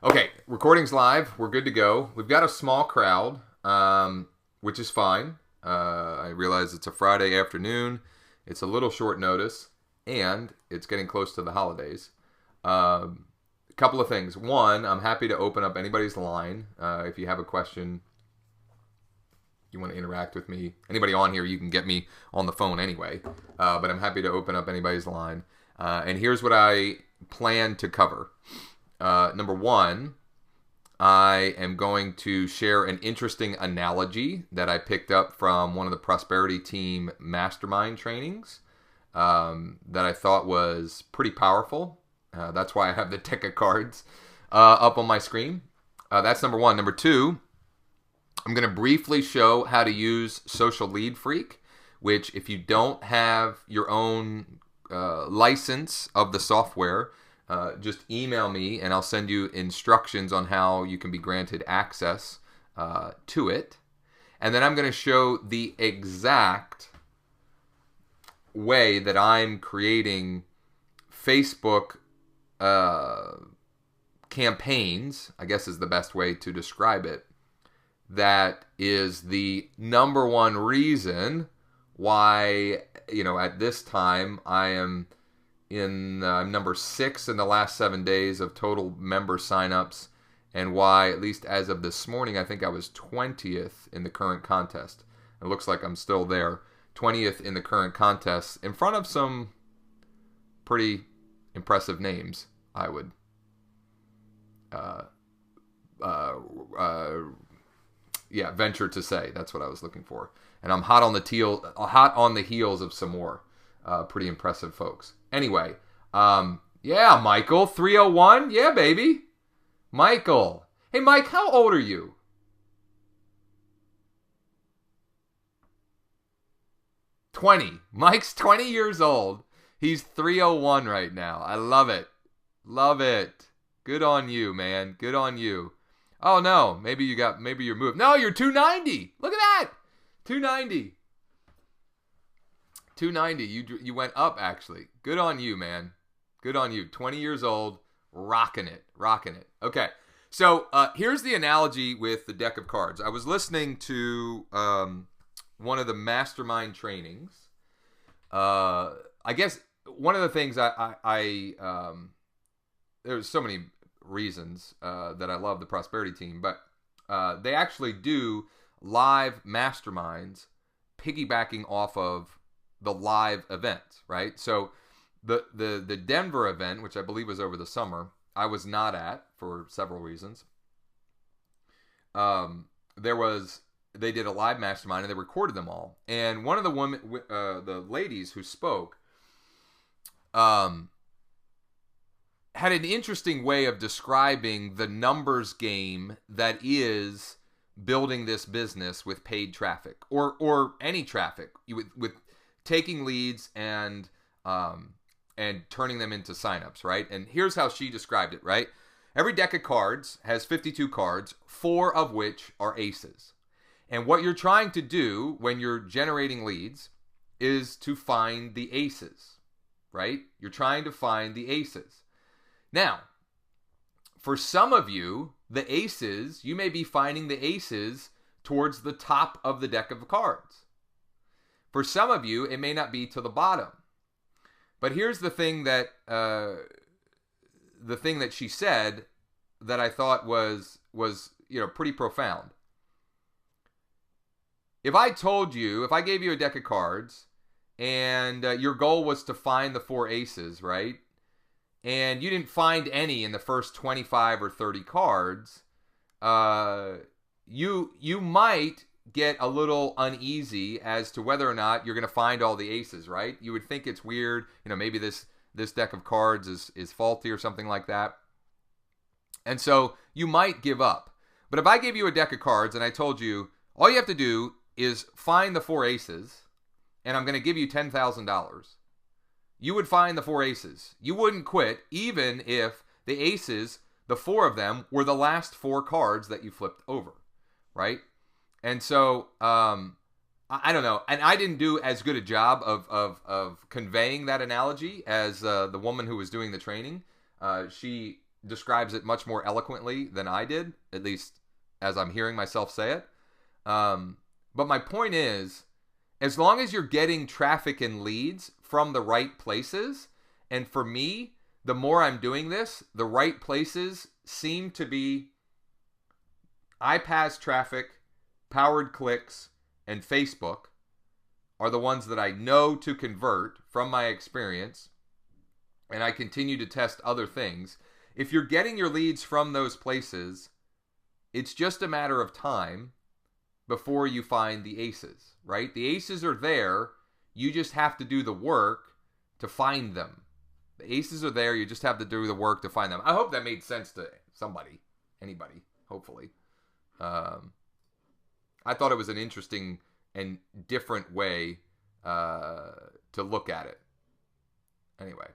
Okay, recording's live. We're good to go. We've got a small crowd, which is fine. I realize it's a Friday afternoon. It's a little short notice, and it's getting close to the holidays. A couple of things. One, I'm happy to open up anybody's line. If you have a question, you want to interact with me, anybody on here, you can get me on the phone anyway. But I'm happy to open up anybody's line. And here's what I plan to cover. Number one, I am going to share an interesting analogy that I picked up from one of the Prosperity Team mastermind trainings that I thought was pretty powerful. That's why I have the deck of cards up on my screen. That's number one. Number two, I'm going to briefly show how to use Social Lead Freak, which if you don't have your own license of the software, just email me and I'll send you instructions on how you can be granted access to it. And then I'm going to show the exact way that I'm creating Facebook campaigns, I guess is the best way to describe it. That is the number one reason why, at this time I am in number 6 in the last 7 days of total member signups, and why, at least as of this morning, I think I was 20th in the current contest. It looks like I'm still there. 20th in the current contest, in front of some pretty impressive names, I would venture to say. That's what I was looking for. And I'm hot on the heels of some more pretty impressive folks. Anyway, yeah, Michael, 301. Yeah, baby. Michael. Hey, Mike, how old are you? Mike's 20 years old. He's 301 right now. I love it. Love it. Good on you, man. Good on you. Oh, no. Maybe you're moved. No, you're 290. Look at that. 290. 290. You went up, actually. Good on you, man. Good on you. 20 years old. Rocking it. Rocking it. Okay. So here's the analogy with the deck of cards. I was listening to one of the mastermind trainings. I guess one of the things there's so many reasons that I love the Prosperity Team, but they actually do live masterminds piggybacking off of the live event, right? So the Denver event, which I believe was over the summer, I was not at for several reasons. They did a live mastermind and they recorded them all. And one of the ladies who spoke, had an interesting way of describing the numbers game that is building this business with paid traffic or any traffic with taking leads and turning them into signups, right? And here's how she described it, right? Every deck of cards has 52 cards, 4 of which are aces. And what you're trying to do when you're generating leads is to find the aces, right? You're trying to find the aces. Now, for some of you, the aces, you may be finding the aces towards the top of the deck of cards. For some of you, it may not be to the bottom. But here's the thing that she said that I thought was pretty profound. If I gave you a deck of cards and your goal was to find the 4 aces, right? And you didn't find any in the first 25 or 30 cards, you might get a little uneasy as to whether or not you're going to find all the aces, right? You would think it's weird, maybe this deck of cards is faulty or something like that. And so you might give up. But if I gave you a deck of cards and I told you all you have to do is find the 4 aces, and I'm going to give you $10,000, you would find the 4 aces. You wouldn't quit, even if the aces, the 4 of them, were the last 4 cards that you flipped over, right? And so, I don't know. And I didn't do as good a job of conveying that analogy as the woman who was doing the training. She describes it much more eloquently than I did, at least as I'm hearing myself say it. But my point is, as long as you're getting traffic and leads from the right places, and for me, the more I'm doing this, the right places seem to be iPaaS traffic, powered clicks, and Facebook are the ones that I know to convert from my experience, and I continue to test other things. If you're getting your leads from those places, it's just a matter of time before you find the aces, right? The aces are there. You just have to do the work to find them. The aces are there. You just have to do the work to find them. I hope that made sense to somebody, anybody, hopefully. I thought it was an interesting and different way to look at it. Anyway.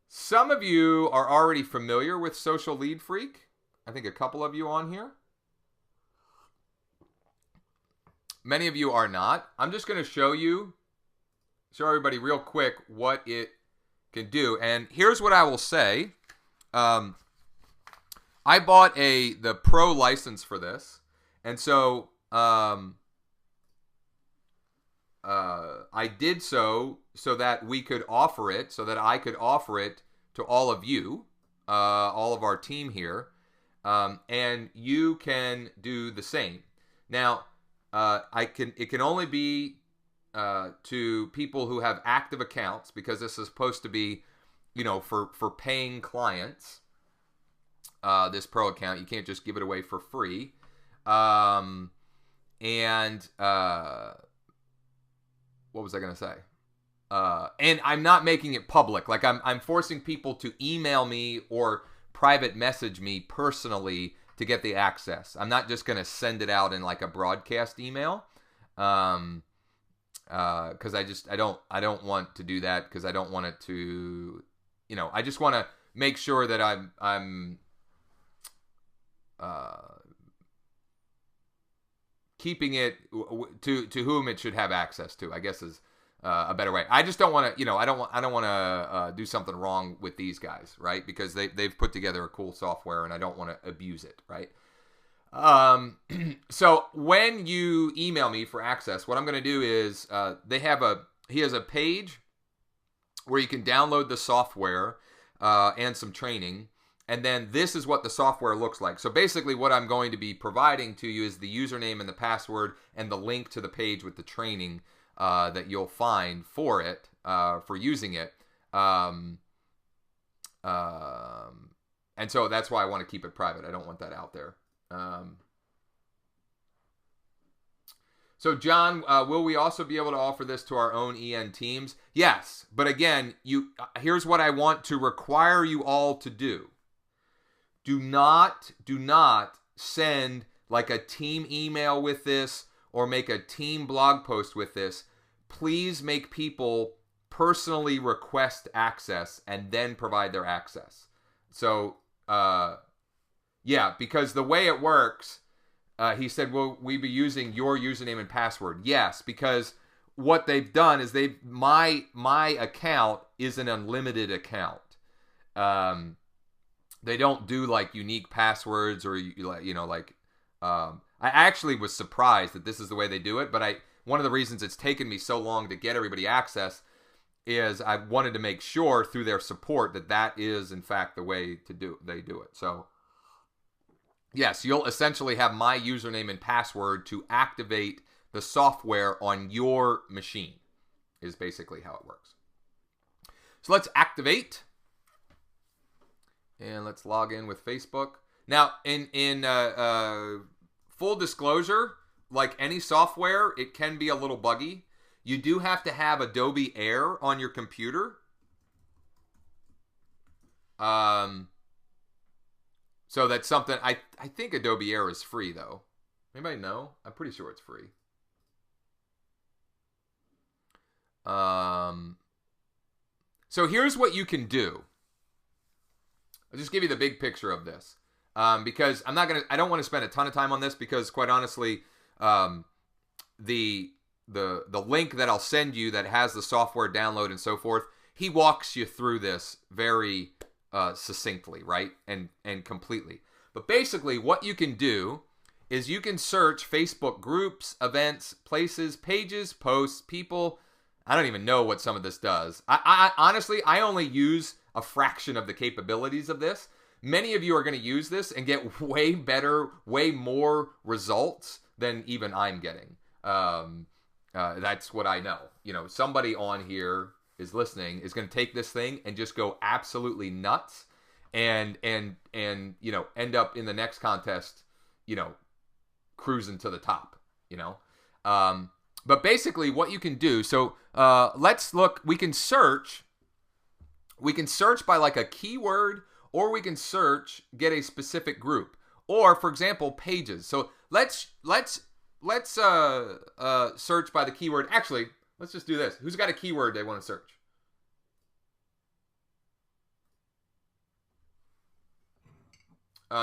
Some of you are already familiar with Social Lead Freak. I think a couple of you on here. Many of you are not. I'm just going to show everybody real quick what it can do. And here's what I will say. I bought the Pro license for this. And so I did so that we could offer it, so that I could offer it to all of you, all of our team here. And you can do the same. Now, it can only be to people who have active accounts, because this is supposed to be, for paying clients. This Pro account, you can't just give it away for free. What was I gonna say? And I'm not making it public. Like I'm forcing people to email me or private message me personally to get the access. I'm not just gonna send it out in like a broadcast email, because I don't want to do that, because I don't want it to, I just want to make sure that I'm keeping it to whom it should have access to, I guess, is a better way. I just don't want to, I don't want to do something wrong with these guys, right? Because they've put together a cool software, and I don't want to abuse it, right? So when you email me for access, what I'm going to do is he has a page where you can download the software and some training. And then this is what the software looks like. So basically what I'm going to be providing to you is the username and the password and the link to the page with the training that you'll find for it, for using it. And so that's why I want to keep it private. I don't want that out there. So John, will we also be able to offer this to our own EN teams? Yes. But again, here's what I want to require you all to do. Do not send like a team email with this or make a team blog post with this. Please make people personally request access and then provide their access. So, yeah, because the way it works, he said, will we be using your username and password? Yes, because what they've done is my account is an unlimited account. They don't do like unique passwords or I actually was surprised that this is the way they do it. But one of the reasons it's taken me so long to get everybody access is I wanted to make sure through their support that is in fact the way they do it. So yes, you'll essentially have my username and password to activate the software on your machine, is basically how it works. So let's activate. And let's log in with Facebook. Now, in full disclosure, like any software, it can be a little buggy. You do have to have Adobe Air on your computer. So that's something, I think Adobe Air is free, though. Anybody know? I'm pretty sure it's free. So here's what you can do. I'll just give you the big picture of this, because I don't want to spend a ton of time on this, because quite honestly, the link that I'll send you that has the software download and so forth, he walks you through this very succinctly, right? And completely. But basically what you can do is you can search Facebook groups, events, places, pages, posts, people. I don't even know what some of this does. I honestly, I only use a fraction of the capabilities of this. Many of you are going to use this and get way better, way more results than even I'm getting. That's what I know. Somebody on here is listening is going to take this thing and just go absolutely nuts and end up in the next contest, cruising to the top, but basically what you can do, so let's look, we can search by like a keyword, or we can get a specific group, or for example, pages. So let's search by the keyword. Actually, let's just do this. Who's got a keyword they want to search?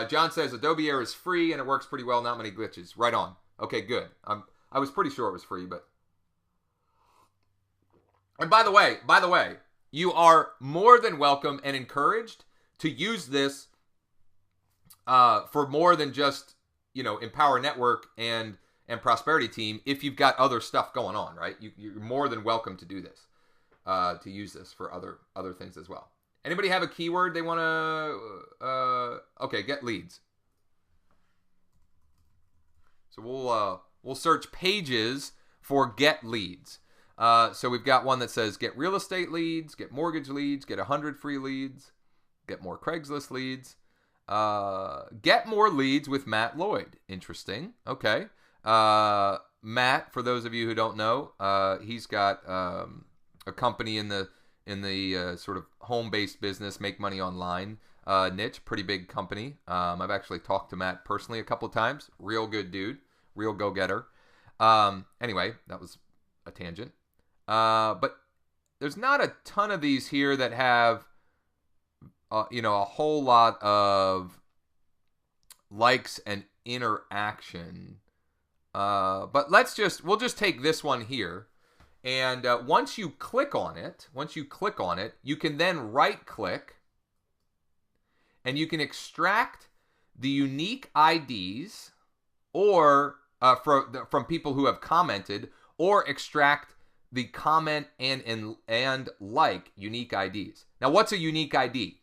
John says Adobe Air is free and it works pretty well. Not many glitches. Right on. Okay, good. I was pretty sure it was free, but. And by the way, you are more than welcome and encouraged to use this for more than just Empower Network and Prosperity Team. If you've got other stuff going on, right? You're more than welcome to do this, to use this for other things as well. Anybody have a keyword they want to? Okay, get leads. So we'll search pages for get leads. So we've got one that says get real estate leads, get mortgage leads, get 100 free leads, get more Craigslist leads, get more leads with Matt Lloyd. Interesting. Okay. Matt, for those of you who don't know, he's got a company in the sort of home-based business, make money online niche, pretty big company. I've actually talked to Matt personally a couple of times. Real good dude, real go-getter. Anyway, that was a tangent. But there's not a ton of these here that have, a whole lot of likes and interaction. But we'll just take this one here. And once you click on it, you can then right-click, and you can extract the unique IDs, or from people who have commented, or extract the comment and like unique IDs. Now, what's a unique ID?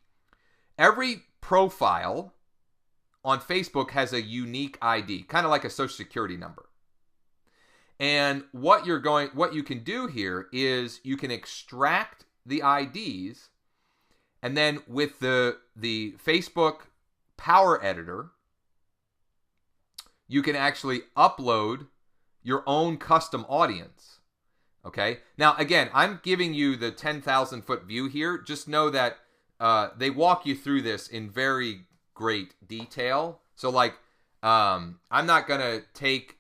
Every profile on Facebook has a unique ID, kind of like a social security number. And what you can do here is you can extract the IDs, and then with the Facebook Power Editor, you can actually upload your own custom audience. Okay. Now, again, I'm giving you the 10,000 foot view here. Just know that they walk you through this in very great detail. So, I'm not gonna take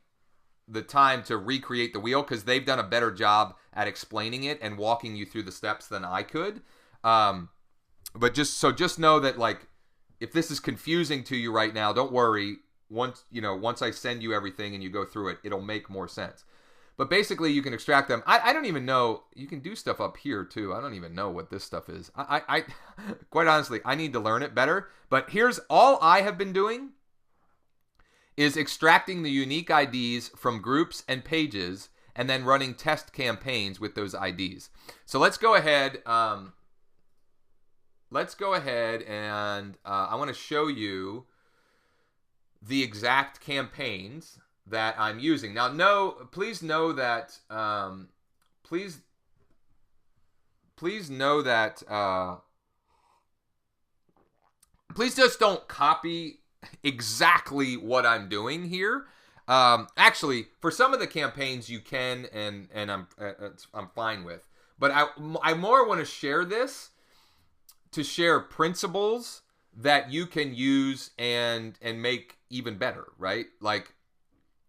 the time to recreate the wheel because they've done a better job at explaining it and walking you through the steps than I could. But just know that if this is confusing to you right now, don't worry. Once I send you everything and you go through it, it'll make more sense. But basically, you can extract them. I don't even know. You can do stuff up here too. I don't even know what this stuff is. I quite honestly, I need to learn it better. But here's all I have been doing is extracting the unique IDs from groups and pages and then running test campaigns with those IDs. So let's go ahead. And I want to show you the exact campaigns that I'm using. Now, please know that, please just don't copy exactly what I'm doing here. Actually, for some of the campaigns you can, and I'm fine with. But I more want to share this to share principles that you can use and make even better, right?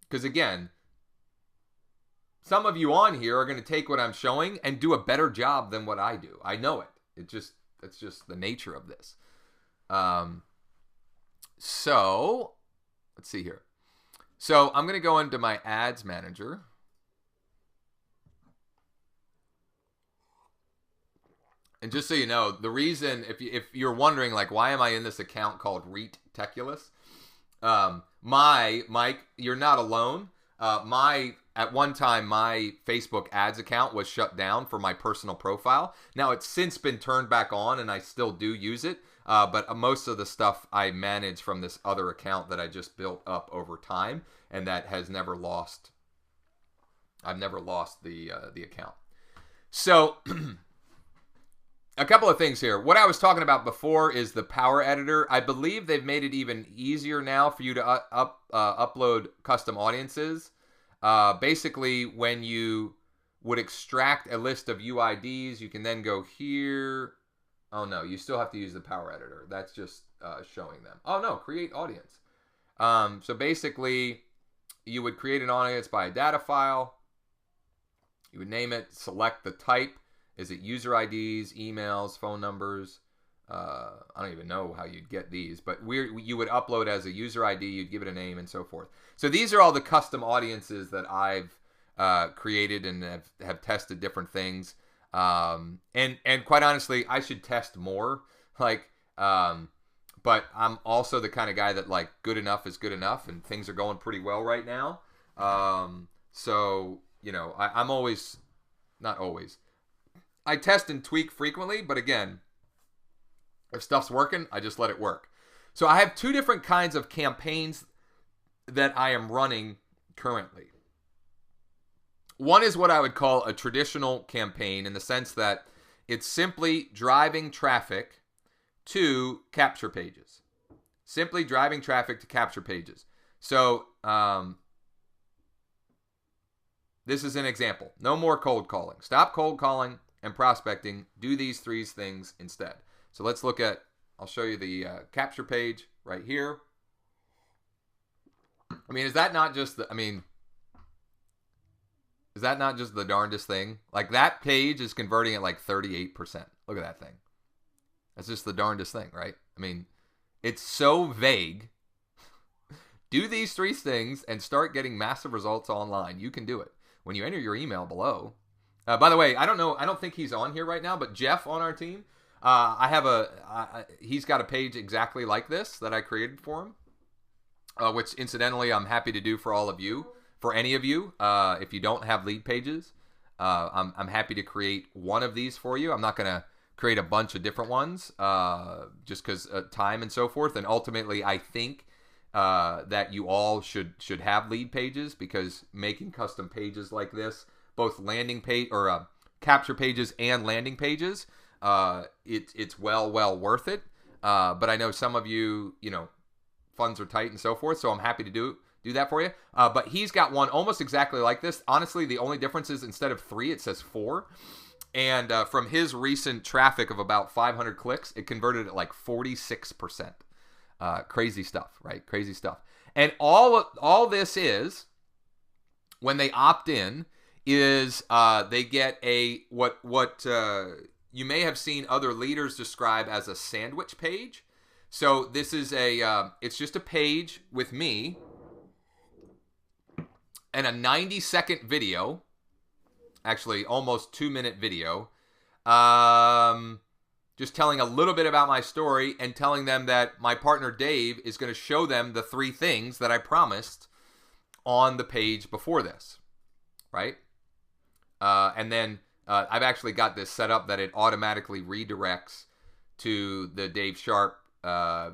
Because again, some of you on here are going to take what I'm showing and do a better job than what I do. I know it. That's just the nature of this. So let's see here. So I'm going to go into my ads manager. And just so you know, the reason, if you're wondering, like, why am I in this account called Reteculous? Mike, you're not alone. At one time, my Facebook ads account was shut down for my personal profile. Now, it's since been turned back on, and I still do use it. But most of the stuff I manage from this other account that I just built up over time, and that has never lost. I've never lost the account. So, a couple of things here. What I was talking about before is the Power Editor. I believe they've made it even easier now for you to upload custom audiences. Basically, when you would extract a list of UIDs, you can then go here. Oh, no, you still have to use the Power Editor. That's just showing them. Oh, no, create audience. So basically, you would create an audience by a data file. You would name it, select the type. Is it user IDs, emails, phone numbers? I don't even know how you'd get these, but you would upload as a user ID, you'd give it a name, and so forth. So these are all the custom audiences that I've created and have tested different things. And quite honestly, I should test more. But I'm also the kind of guy that, like, good enough is good enough, and things are going pretty well right now. So, you know, I'm always, not always, I test and tweak frequently, but again, if stuff's working, I just let it work. So I have two different kinds of campaigns that I am running currently. One is what I would call a traditional campaign, in the sense that it's simply driving traffic to capture pages. Simply driving traffic to capture pages. So this is an example. No more cold calling. Stop cold calling and prospecting. Do these three things instead. So let's look at, I'll show you the capture page right here. I mean, is that not just the darndest thing? Like, that page is converting at like 38%. Look at that thing. That's just the darndest thing, right? I mean, it's so vague. Do these three things and start getting massive results online. You can do it. When you enter your email below. By the way, I don't think he's on here right now, but Jeff on our team, he's got a page exactly like this that I created for him, which incidentally I'm happy to do for all of you, for any of you. If you don't have LeadPages, I'm happy to create one of these for you. I'm not going to create a bunch of different ones just because time and so forth. And ultimately, I think that you all should have LeadPages, because making custom pages like this, both landing page or capture pages and landing pages, it's well worth it. But I know some of you, funds are tight and so forth, so I'm happy to do that for you. But he's got one almost exactly like this. Honestly, the only difference is instead of 3, it says 4. And from his recent traffic of about 500 clicks, it converted at like 46%. Crazy stuff, right? Crazy stuff. And all this is, when they opt in, is they get what you may have seen other leaders describe as a sandwich page. So this is it's just a page with me and a 90-second video, actually almost 2-minute video, just telling a little bit about my story and telling them that my partner Dave is going to show them the 3 things that I promised on the page before this, right? And then I've actually got this set up that it automatically redirects to the Dave Sharp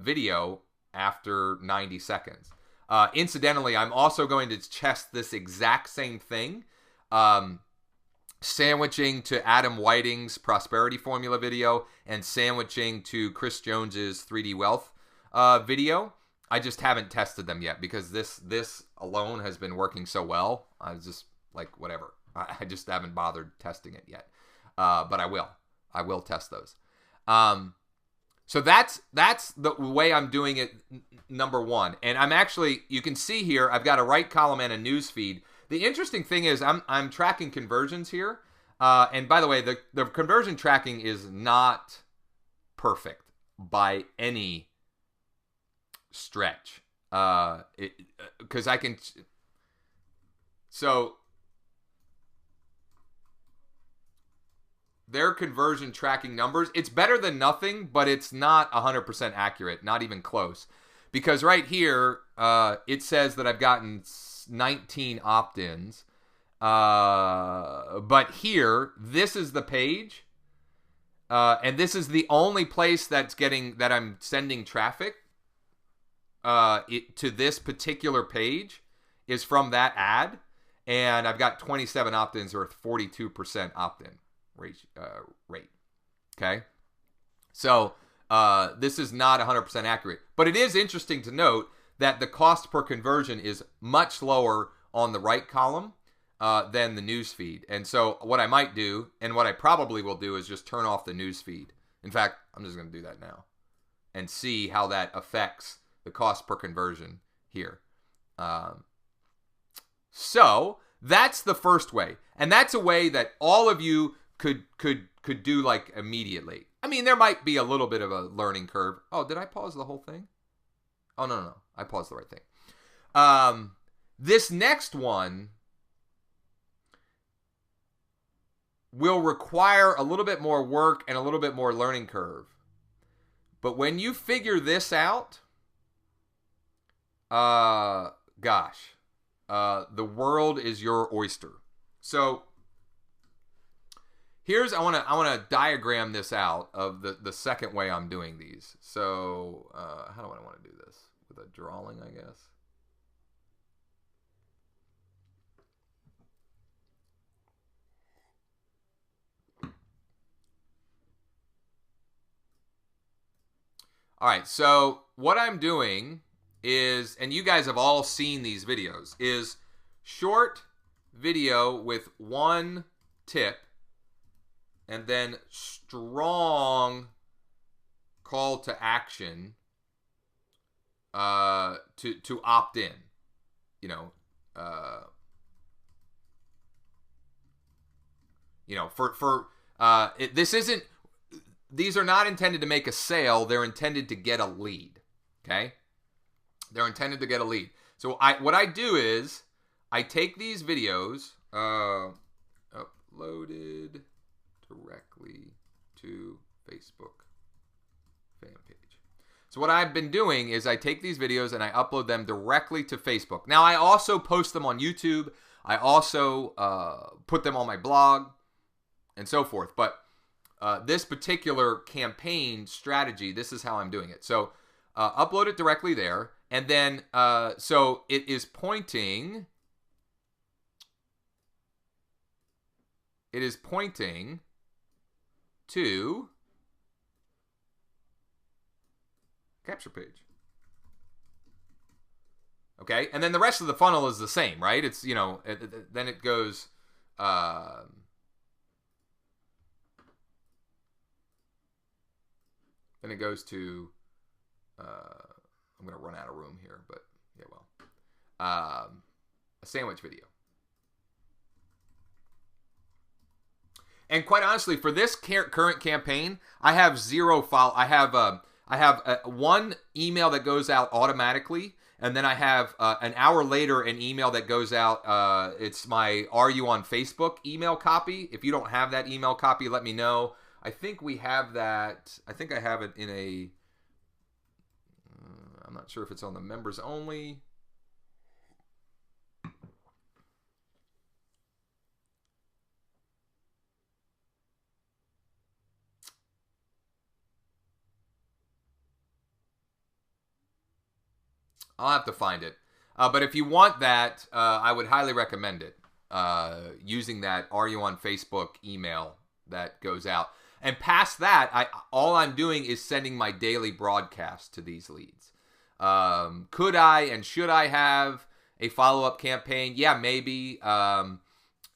video after 90 seconds. Incidentally, I'm also going to test this exact same thing, sandwiching to Adam Whiting's prosperity formula video and sandwiching to Chris Jones's 3D wealth video. I just haven't tested them yet because this alone has been working so well. I was just like, whatever. I just haven't bothered testing it yet. But I will test those. So that's the way I'm doing it, number one. And I'm actually, you can see here, I've got a right column and a news feed. The interesting thing is I'm tracking conversions here. And by the way, the conversion tracking is not perfect by any stretch. Because I can... So... their conversion tracking numbers, it's better than nothing, but it's not 100% accurate, not even close. Because right here, it says that I've gotten 19 opt-ins. But here, this is the page. And this is the only place that I'm sending traffic to this particular page is from that ad. And I've got 27 opt-ins or 42% opt-in rate. Okay. So this is not 100% accurate. But it is interesting to note that the cost per conversion is much lower on the right column than the news feed. And so what I might do, and what I probably will do, is just turn off the news feed. In fact, I'm just going to do that now and see how that affects the cost per conversion here. So that's the first way. And that's a way that all of you could do like immediately. I mean, there might be a little bit of a learning curve. Oh, did I pause the whole thing? Oh, no. I paused the right thing. This next one will require a little bit more work and a little bit more learning curve. But when you figure this out, the world is your oyster. So I want to diagram this out of the second way I'm doing these. So how do I want to do this? With a drawing, I guess. All right, so what I'm doing is, and you guys have all seen these videos, is short video with one tip and then strong call to action to opt in. This isn't. These are not intended to make a sale. They're intended to get a lead. Okay? They're intended to get a lead. So what I do is I take these videos uploaded directly to Facebook fan page. So what I've been doing is I take these videos and I upload them directly to Facebook. Now I also post them on YouTube. I also put them on my blog and so forth. But this particular campaign strategy, this is how I'm doing it. So upload it directly there. And then, so it is pointing to capture page. Okay, and then the rest of the funnel is the same, right? It's, then it goes, then it goes to, I'm going to run out of room here, but yeah, well, a sandwich video. And quite honestly, for this current campaign, I have zero follow. I have one email that goes out automatically, and then I have an hour later an email that goes out. It's my "Are you on Facebook?" email copy. If you don't have that email copy, let me know. I think we have that. I think I have it in a. I'm not sure if it's on the members only. I'll have to find it. But if you want that, I would highly recommend it. Using that "Are you on Facebook?" email that goes out. And past that, all I'm doing is sending my daily broadcast to these leads. Could I and should I have a follow-up campaign? Yeah, maybe. But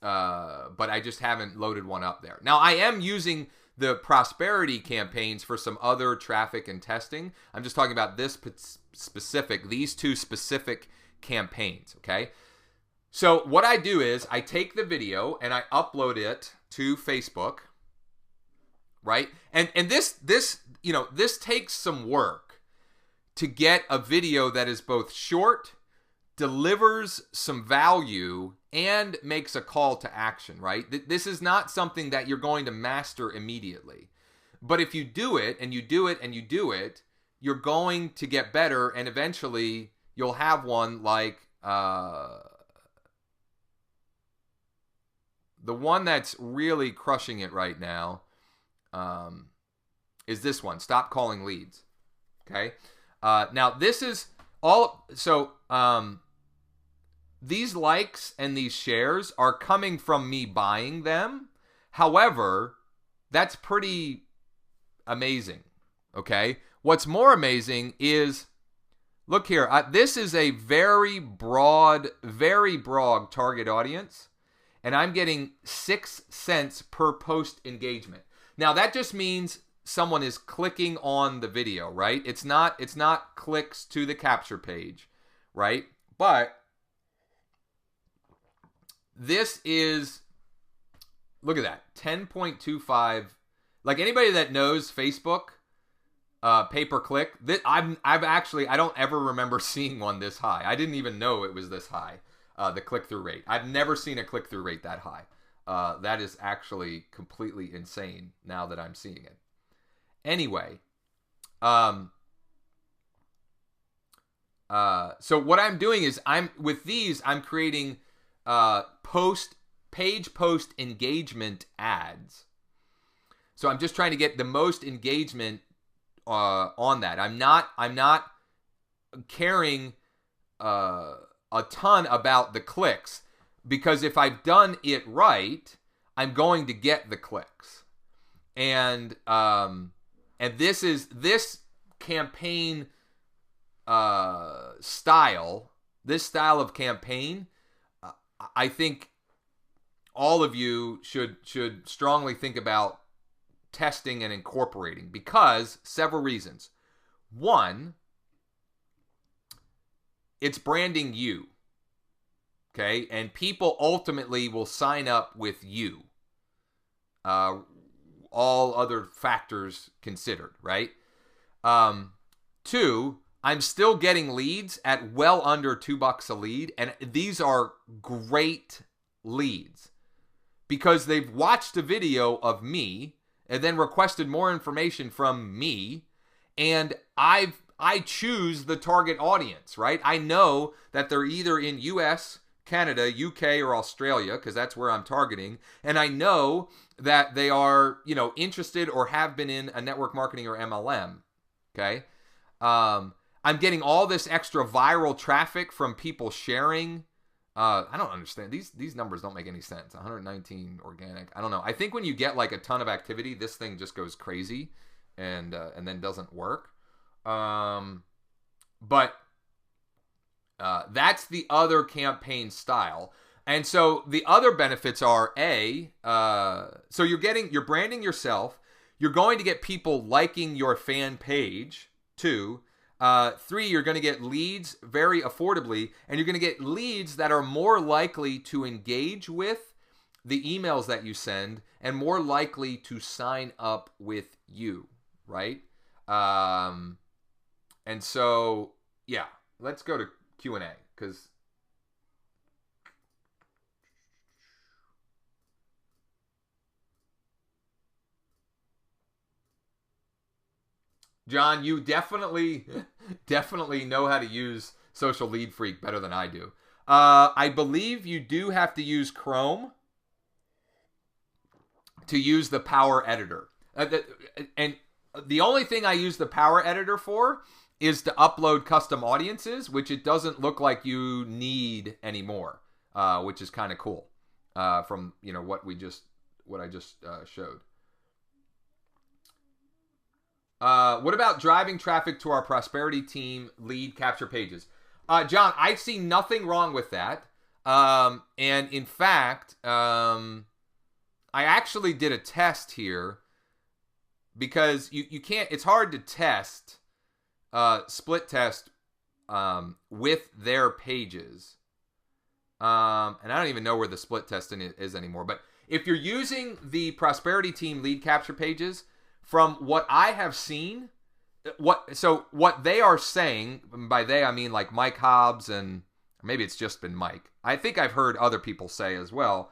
I just haven't loaded one up there. Now, I am using the prosperity campaigns for some other traffic and testing. I'm just talking about these two specific campaigns, okay? So what I do is I take the video and I upload it to Facebook, right? And this takes some work to get a video that is both short, delivers some value, and makes a call to action, right? This is not something that you're going to master immediately. But if you do it and you do it and you do it, you're going to get better, and eventually you'll have one like the one that's really crushing it right now is this one. Stop calling leads. Okay. Now this is all. So these likes and these shares are coming from me buying them. However, that's pretty amazing. Okay. What's more amazing is, look here. This is a very broad target audience. And I'm getting 6 cents per post engagement. Now that just means someone is clicking on the video, right? It's not clicks to the capture page, right? But this is, look at that, 10.25. Like anybody that knows Facebook, pay per click, I don't ever remember seeing one this high. I didn't even know it was this high. The click-through rate. I've never seen a click-through rate that high. That is actually completely insane now that I'm seeing it. Anyway, so what I'm doing is I'm creating page post engagement ads. So I'm just trying to get the most engagement on that. I'm not caring a ton about the clicks, because if I've done it right, I'm going to get the clicks. And this campaign style, this style of campaign, I think all of you should strongly think about testing and incorporating, because several reasons. One, it's branding you, okay? And people ultimately will sign up with you, all other factors considered, right? Two, I'm still getting leads at well under $2 a lead, and these are great leads because they've watched a video of me and then requested more information from me, and I choose the target audience, right? I know that they're either in US, Canada, UK, or Australia, because that's where I'm targeting. And I know that they are, interested or have been in a network marketing or MLM. Okay. I'm getting all this extra viral traffic from people sharing. I don't understand. These numbers don't make any sense. 119 organic. I don't know. I think when you get like a ton of activity, this thing just goes crazy and then doesn't work. But that's the other campaign style. And so the other benefits are so you're branding yourself. You're going to get people liking your fan page. 2, 3, you're going to get leads very affordably, and you're going to get leads that are more likely to engage with the emails that you send and more likely to sign up with you, right? And so, yeah, let's go to Q&A, because John, you definitely know how to use Social Lead Freak better than I do. I believe you do have to use Chrome to use the Power Editor. And the only thing I use the Power Editor for is to upload custom audiences, which it doesn't look like you need anymore, which is kind of cool from what I just showed. What about driving traffic to our prosperity team lead capture pages? John, I see nothing wrong with that. And in fact, I actually did a test here because you can't, it's hard to test, split test with their pages. And I don't even know where the split testing is anymore. But if you're using the prosperity team lead capture pages, from what I have seen, what they are saying, by they I mean like Mike Hobbs and maybe it's just been Mike. I think I've heard other people say as well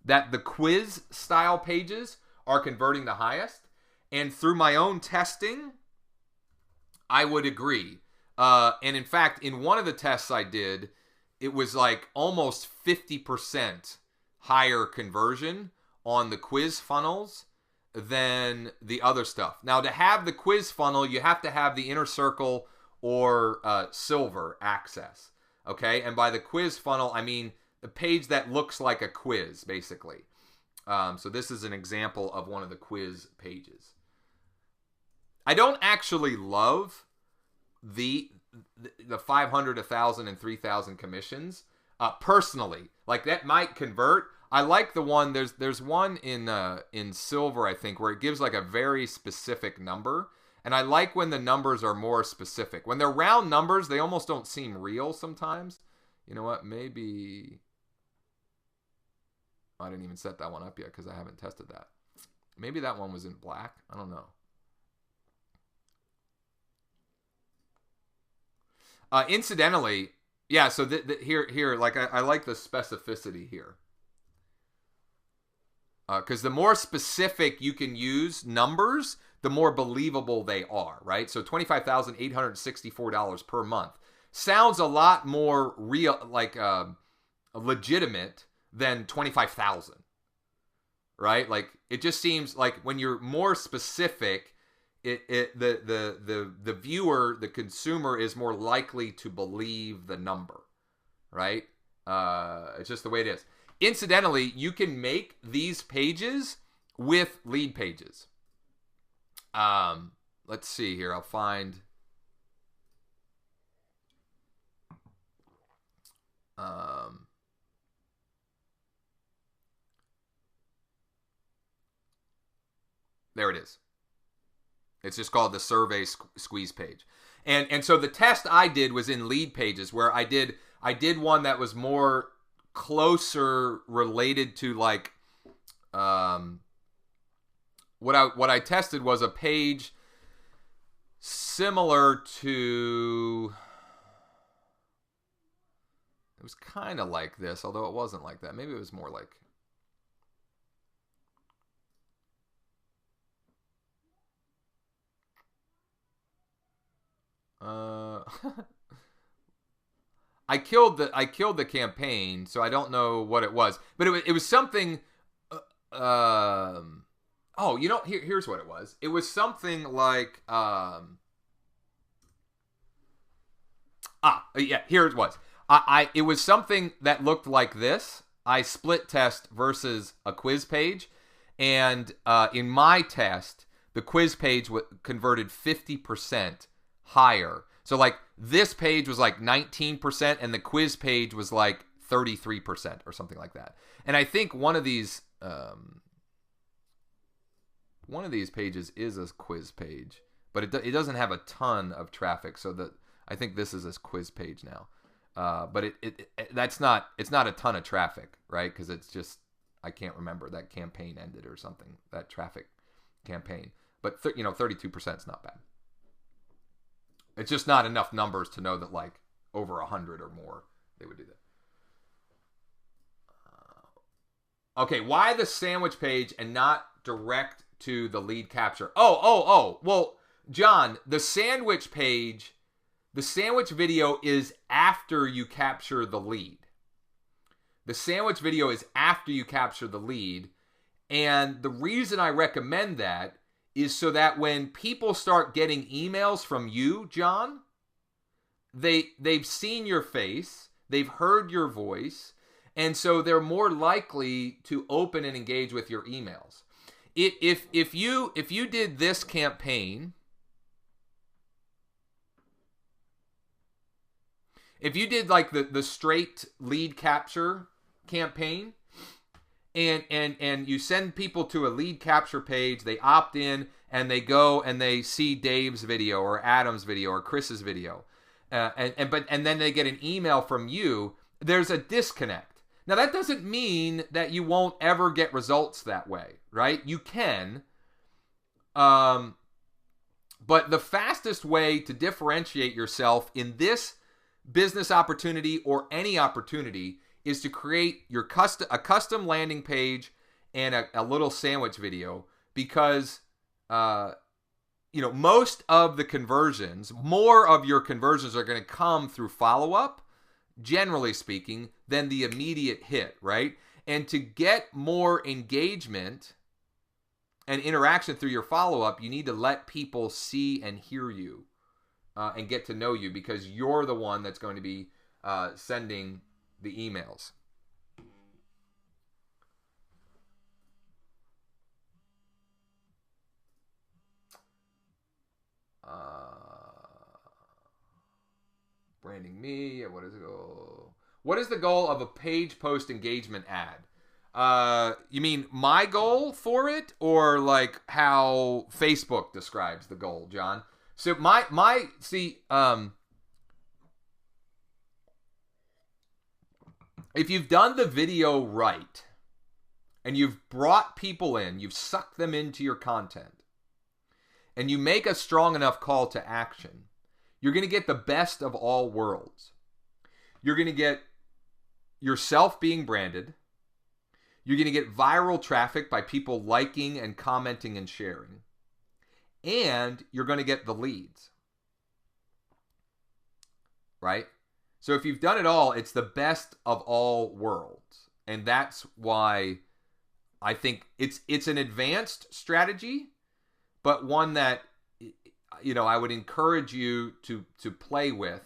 that the quiz style pages are converting the highest. And through my own testing, I would agree. And in fact, in one of the tests I did, it was like almost 50% higher conversion on the quiz funnels than the other stuff. Now, to have the quiz funnel, you have to have the inner circle or silver access. Okay, and by the quiz funnel, I mean the page that looks like a quiz, basically. So this is an example of one of the quiz pages. I don't actually love the 500, 1,000, and 3,000 commissions personally. Like, that might convert. I like the one, there's one in silver, I think, where it gives like a very specific number. And I like when the numbers are more specific. When they're round numbers, they almost don't seem real sometimes. You know what? Maybe I didn't even set that one up yet because I haven't tested that. Maybe that one was in black. I don't know. Incidentally, yeah, so here, like, I like the specificity here. Because the more specific you can use numbers, the more believable they are, right? So $25,864 per month sounds a lot more real, like legitimate than 25,000, right? Like, it just seems like when you're more specific, the viewer, the consumer, is more likely to believe the number, right? It's just the way it is. Incidentally, you can make these pages with LeadPages. Let's see here. I'll find. There it is. It's just called the survey squeeze page. And so the test I did was in LeadPages, where I did one that was more closer related to, like, what I tested was a page similar to, it was kind of like this, although it wasn't like that. Maybe it was more like, I killed the campaign, so I don't know what it was, but it was something. Oh, you know, here's what it was. It was something like yeah, here it was. It was something that looked like this. I split test versus a quiz page, and in my test, the quiz page converted 50% higher. So, like, this page was like 19%, and the quiz page was like 33% or something like that. And I think one of these pages is a quiz page, but it doesn't have a ton of traffic. So that I think this is a quiz page now. But it's not a ton of traffic, right? Because it's just, I can't remember, that campaign ended or something, that traffic campaign. But 32% is not bad. It's just not enough numbers to know that, like, over 100 or more they would do that. Okay, why the sandwich page and not direct to the lead capture? Oh. Well, John, the sandwich page, the sandwich video is after you capture the lead. The sandwich video is after you capture the lead. And the reason I recommend that is so that when people start getting emails from you, John, they've seen your face, they've heard your voice, and so they're more likely to open and engage with your emails. If you did this campaign, if you did like the straight lead capture campaign, and you send people to a lead capture page, they opt in, and they go and they see Dave's video or Adam's video or Chris's video, and then they get an email from you, there's a disconnect. Now, that doesn't mean that you won't ever get results that way, right? You can. But the fastest way to differentiate yourself in this business opportunity or any opportunity is to create a custom landing page and a little sandwich video, because most of the conversions, more of your conversions are going to come through follow-up, generally speaking, than the immediate hit, right? And to get more engagement and interaction through your follow-up, you need to let people see and hear you and get to know you, because you're the one that's going to be sending the emails. Branding me. What is the goal? What is the goal of a page post engagement ad? You mean my goal for it, or like how Facebook describes the goal, John? So if you've done the video right and you've brought people in, you've sucked them into your content, and you make a strong enough call to action, you're going to get the best of all worlds. You're going to get yourself being branded. You're going to get viral traffic by people liking and commenting and sharing. And you're going to get the leads. Right? So if you've done it all, it's the best of all worlds. And that's why I think it's an advanced strategy, but one that I would encourage you to play with,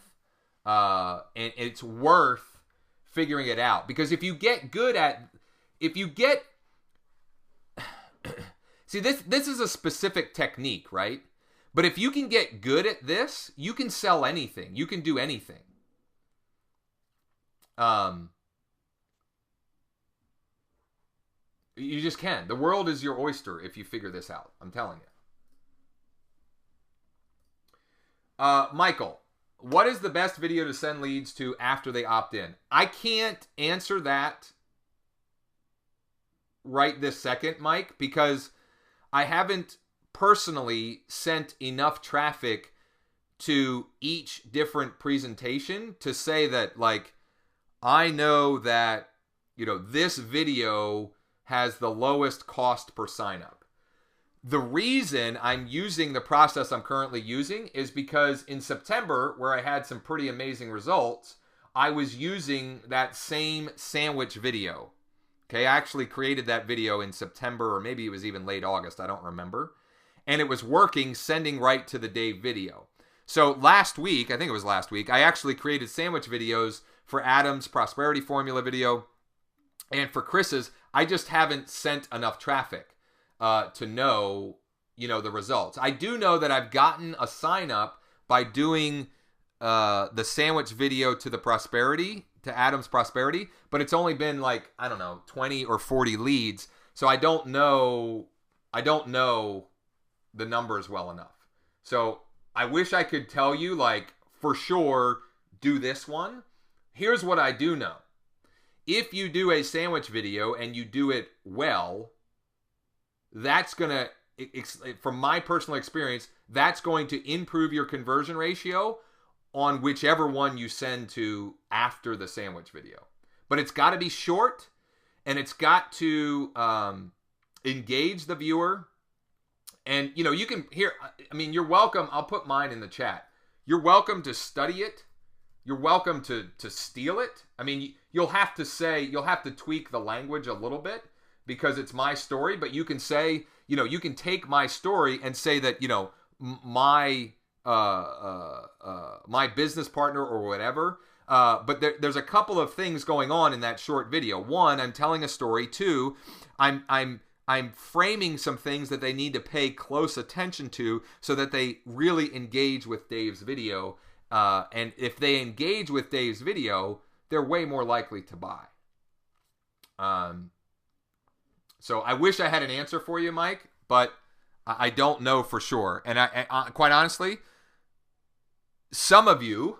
and it's worth figuring it out, because if you get see, this is a specific technique, right? But if you can get good at this, you can sell anything. You can do anything. You just can. The world is your oyster if you figure this out. I'm telling you. Michael, what is the best video to send leads to after they opt in? I can't answer that right this second, Mike, because I haven't personally sent enough traffic to each different presentation to say that, like, I know that, this video has the lowest cost per sign up. The reason I'm using the process I'm currently using is because in September, where I had some pretty amazing results, I was using that same sandwich video. Okay, I actually created that video in September, or maybe it was even late August, I don't remember. And it was working, sending right to the Dave video. So last week, I think it was last week, I actually created sandwich videos for Adam's prosperity formula video and for Chris's. I just haven't sent enough traffic to know, the results. I do know that I've gotten a sign up by doing the sandwich video to Adam's prosperity, but it's only been like, 20 or 40 leads. So I don't know the numbers well enough. So I wish I could tell you, like, for sure, do this one. Here's what I do know. If you do a sandwich video and you do it well, that's going to, from my personal experience, that's going to improve your conversion ratio on whichever one you send to after the sandwich video. But it's got to be short, and it's got to engage the viewer. And, you can hear, you're welcome. I'll put mine in the chat. You're welcome to study it. You're welcome to steal it. You'll have to tweak the language a little bit because it's my story, but you can say, you can take my story and say that, my business partner or whatever. But there's a couple of things going on in that short video. One, I'm telling a story. Two, I'm framing some things that they need to pay close attention to so that they really engage with Dave's video. And if they engage with Dave's video, they're way more likely to buy. So I wish I had an answer for you, Mike, but I don't know for sure. And I quite honestly, some of you,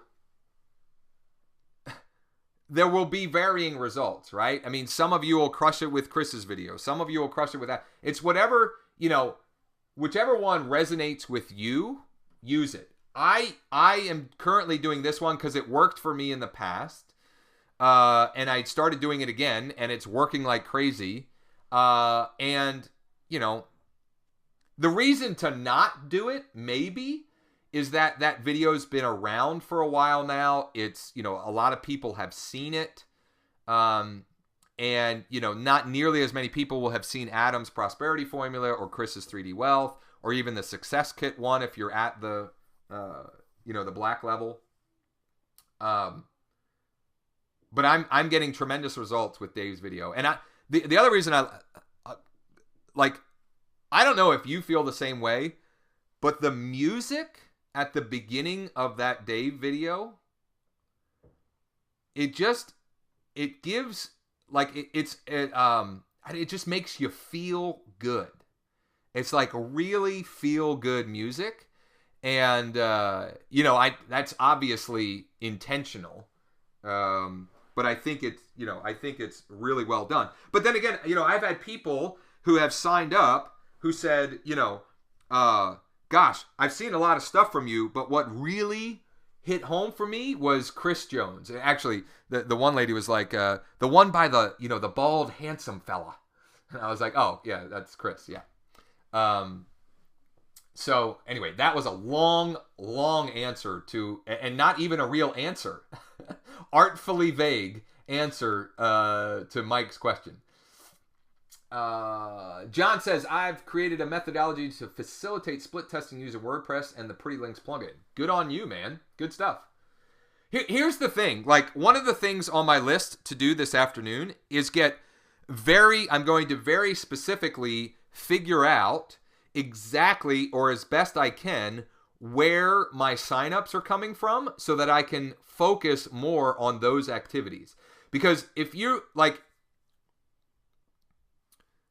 there will be varying results, right? Some of you will crush it with Chris's video. Some of you will crush it with that. It's whatever, whichever one resonates with you, use it. I am currently doing this one because it worked for me in the past, and I started doing it again, and it's working like crazy. And you know, the reason to not do it maybe is that that video's been around for a while now. It's, you know, a lot of people have seen it. And, you know, not nearly as many people will have seen Adam's prosperity formula or Chris's 3D wealth or even the success kit one if you're at the, you know, the black level. But I'm getting tremendous results with Dave's video. And the other reason I don't know if you feel the same way, but the music at the beginning of that Dave video, it gives, like, it just makes you feel good. It's like really feel good music. And, you know, that's obviously intentional. But I think it's really well done. But then again, you know, I've had people who have signed up who said, you know, gosh, I've seen a lot of stuff from you, but what really hit home for me was Chris Jones. Actually, the one lady was like, the one by the, you know, the bald, handsome fella. And I was like, oh, yeah, that's Chris, yeah. So anyway, that was a long, long answer to, and not even a real answer, artfully vague answer to Mike's question. John says, I've created a methodology to facilitate split testing using WordPress and the Pretty Links plugin. Good on you, man. Good stuff. Here's the thing. Like, one of the things on my list to do this afternoon is I'm going to very specifically figure out exactly, or as best I can, where my signups are coming from so that I can focus more on those activities. Because if you, like,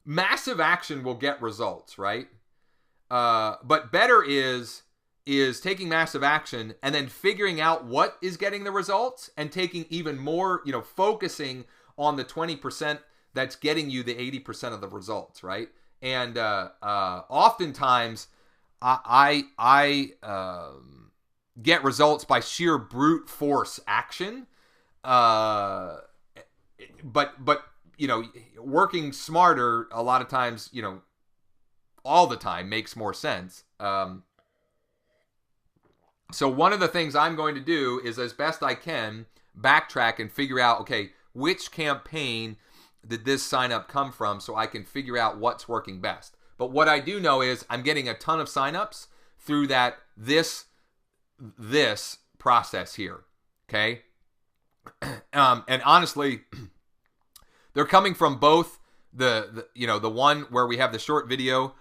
massive action will get results, right? But better is taking massive action and then figuring out what is getting the results and taking even more, you know, focusing on the 20% that's getting you the 80% of the results, right? And oftentimes I get results by sheer brute force action. But you know, working smarter a lot of times, you know, all the time makes more sense. So one of the things I'm going to do is, as best I can, backtrack and figure out, okay, which campaign did this sign up come from, so I can figure out what's working best. But what I do know is I'm getting a ton of signups through this process here. Okay. And honestly, they're coming from both the you know, the one where we have the short video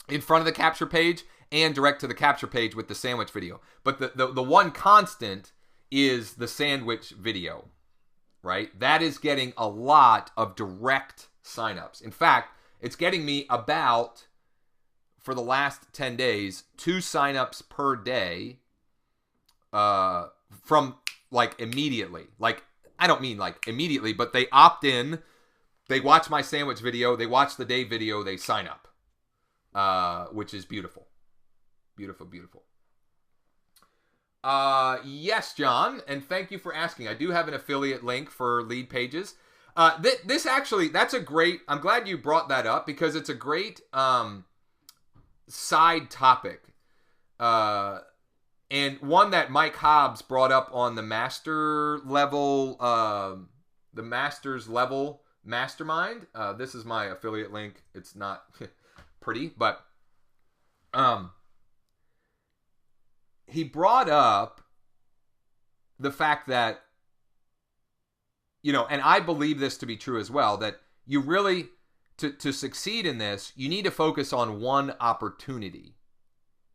in front of the capture page and direct to the capture page with the sandwich video. But the one constant is the sandwich video, right? That is getting a lot of direct signups. In fact, it's getting me about, for the last 10 days, 2 signups per day from, like, immediately. Like, I don't mean like immediately, but they opt in, they watch my sandwich video, they watch the Dave video, they sign up, which is beautiful. Beautiful, beautiful. Yes, John, and thank you for asking. I do have an affiliate link for LeadPages. This actually, that's a great, I'm glad you brought that up because it's a great side topic. And one that Mike Hobbs brought up on the master's level mastermind. This is my affiliate link. It's not pretty, but he brought up the fact that, you know, and I believe this to be true as well, that you really, to succeed in this, you need to focus on one opportunity.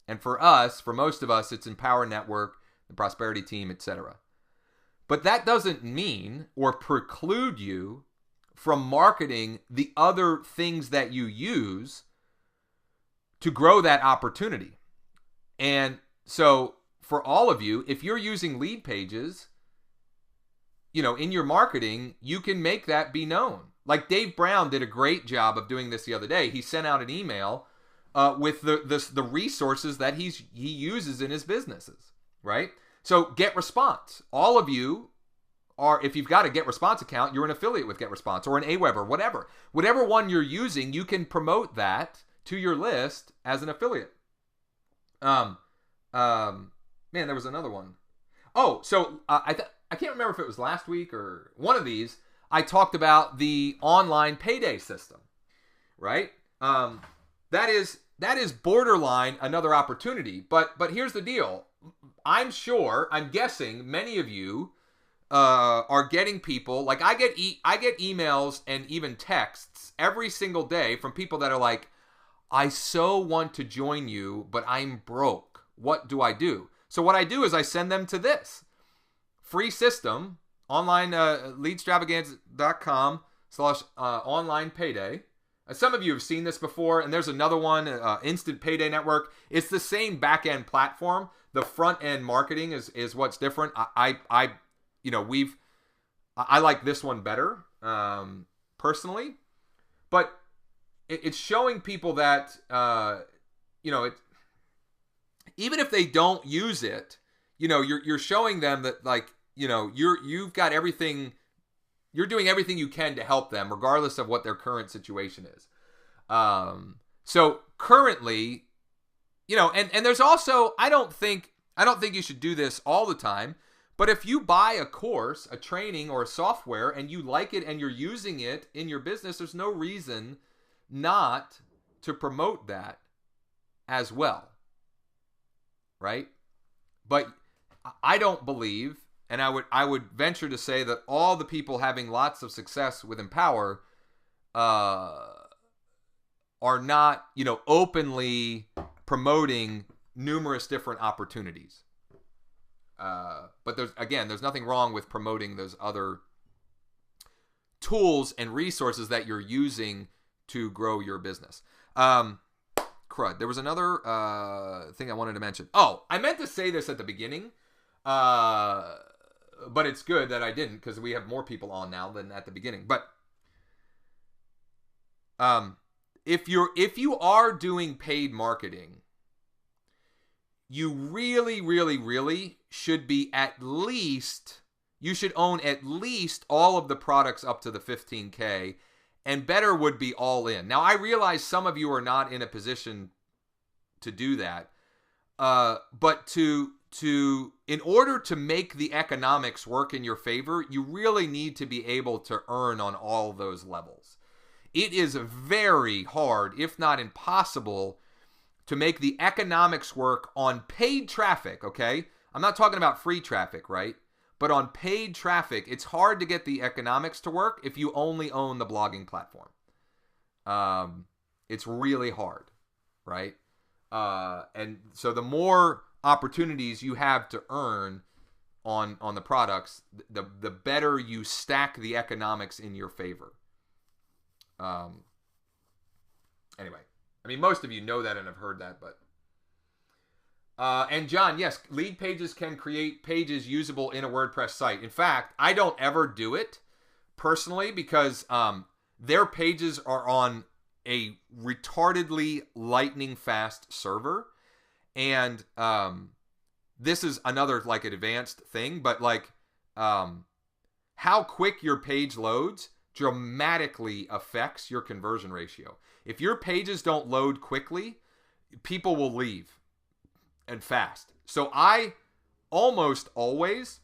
And for us, for most of us, it's Empower Network, the Prosperity Team, etc. But that doesn't mean or preclude you from marketing the other things that you use to grow that opportunity. And so for all of you, if you're using LeadPages, you know, in your marketing, you can make that be known. Like Dave Brown did a great job of doing this the other day. He sent out an email with the resources that he uses in his businesses, right? So Get Response. All of you are, if you've got a Get Response account, you're an affiliate with Get Response or an Aweber, whatever. Whatever one you're using, you can promote that to your list as an affiliate. Man, there was another one. Oh, so I can't remember if it was last week or one of these. I talked about the online payday system, right? That is borderline another opportunity. But here's the deal. I'm guessing many of you are getting people, like I get emails and even texts every single day from people that are like, I so want to join you, but I'm broke. What do I do? So what I do is I send them to this free system, online, leadstravaganza.com/online payday. Some of you have seen this before, and there's another one, Instant Payday Network. It's the same back-end platform. The front-end marketing is what's different. I like this one better, personally. But it's showing people that, even if they don't use it, you're showing them that, like, you've got everything. You're doing everything you can to help them, regardless of what their current situation is. So currently, and there's also, I don't think you should do this all the time, but if you buy a course, a training, or a software, and you like it and you're using it in your business, there's no reason not to promote that as well, right? But I don't believe, and I would venture to say that all the people having lots of success with Empower are not, openly promoting numerous different opportunities. But there's nothing wrong with promoting those other tools and resources that you're using to grow your business. Crud. There was another thing I wanted to mention. Oh, I meant to say this at the beginning. But it's good that I didn't, because we have more people on now than at the beginning. But if you are doing paid marketing, you really, really, really should be you should own at least all of the products up to the 15K, and better would be all in. Now, I realize some of you are not in a position to do that, but in order to make the economics work in your favor, you really need to be able to earn on all those levels. It is very hard, if not impossible, to make the economics work on paid traffic, okay? I'm not talking about free traffic, right? But on paid traffic, it's hard to get the economics to work if you only own the blogging platform. It's really hard, right? And so the more opportunities you have to earn on the products, the better you stack the economics in your favor. Anyway, I mean, most of you know that and have heard that, but and John, yes, LeadPages can create pages usable in a WordPress site. In fact, I don't ever do it personally because their pages are on a retardedly lightning fast server. And this is another like advanced thing, but like how quick your page loads dramatically affects your conversion ratio. If your pages don't load quickly, people will leave and fast. So I almost always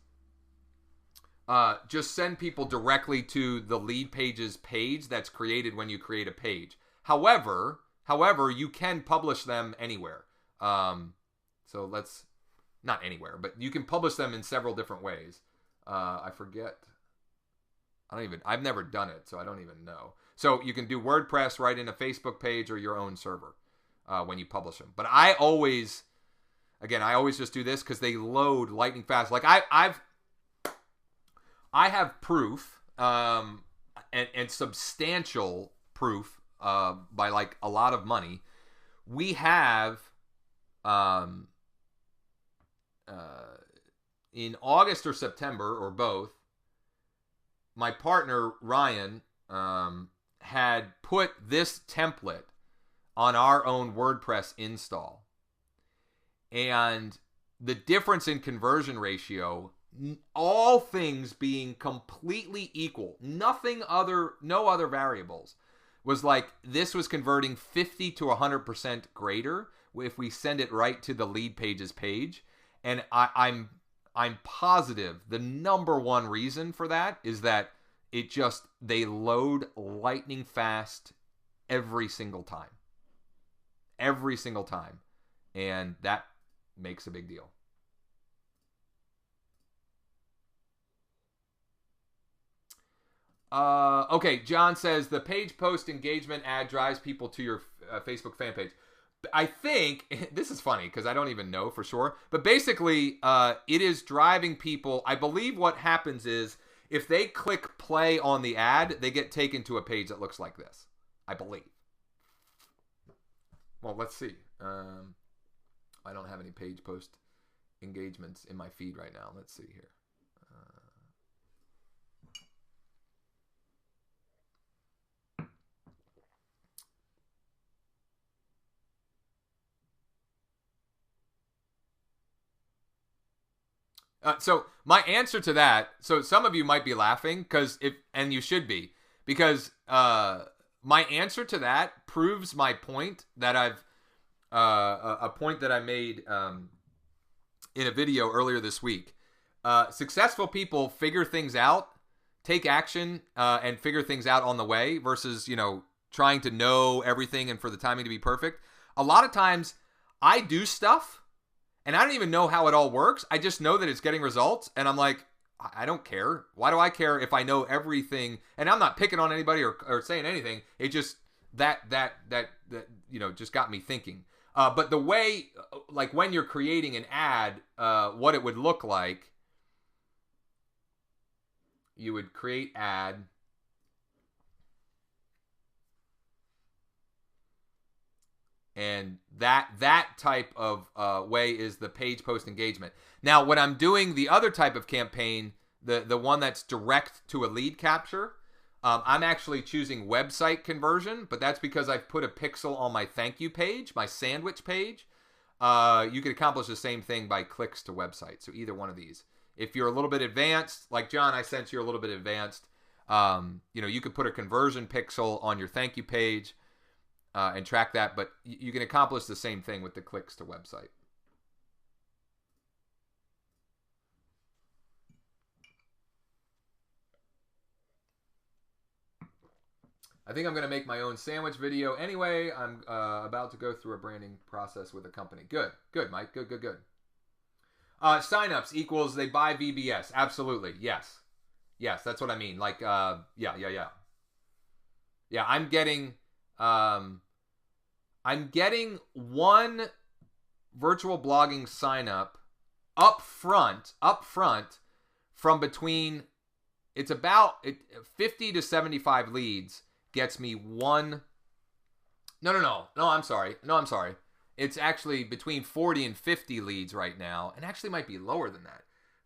just send people directly to the LeadPages page that's created when you create a page. However, you can publish them anywhere. So let's, not anywhere, but you can publish them in several different ways. I forget. I've never done it, so I don't even know. So you can do WordPress right in a Facebook page or your own server when you publish them. But I always just do this because they load lightning fast. Like I have proof, and substantial proof by like a lot of money. We have in August or September or both, my partner Ryan had put this template on our own WordPress install. And the difference in conversion ratio, all things being completely equal, no other variables, was like this was converting 50 to 100% greater if we send it right to the LeadPages page. And I'm positive the number one reason for that is that they load lightning fast every single time. Every single time. And that makes a big deal. Okay, John says the page post engagement ad drives people to your Facebook fan page. I think, this is funny because I don't even know for sure, but basically it is driving people. I believe what happens is if they click play on the ad, they get taken to a page that looks like this, I believe. Well, let's see. I don't have any page post engagements in my feed right now. Let's see here. So my answer to that, so some of you might be laughing and you should be, because my answer to that proves my point that a point that I made in a video earlier this week. Successful people figure things out, take action, and figure things out on the way versus, trying to know everything and for the timing to be perfect. A lot of times I do stuff and I don't even know how it all works. I just know that it's getting results. And I'm like, I don't care. Why do I care if I know everything? And I'm not picking on anybody or saying anything. It just, that just got me thinking. But the way, like when you're creating an ad, what it would look like, you would create ad. And that type of way is the page post engagement. Now, when I'm doing the other type of campaign, the one that's direct to a lead capture, I'm actually choosing website conversion, but that's because I've put a pixel on my thank you page, my sandwich page. You could accomplish the same thing by clicks to website. So either one of these. If you're a little bit advanced, like John, I sense you're a little bit advanced. You could put a conversion pixel on your thank you page. And track that, but you can accomplish the same thing with the clicks to website. I think I'm going to make my own sandwich video anyway. I'm about to go through a branding process with a company. Good, Mike. Good. Signups equals they buy VBS. Absolutely, yes, that's what I mean. Like, yeah. I'm getting one virtual blogging sign up front from between, it's about 50 to 75 leads gets me one. No, I'm sorry. It's actually between 40 and 50 leads right now, and actually might be lower than that.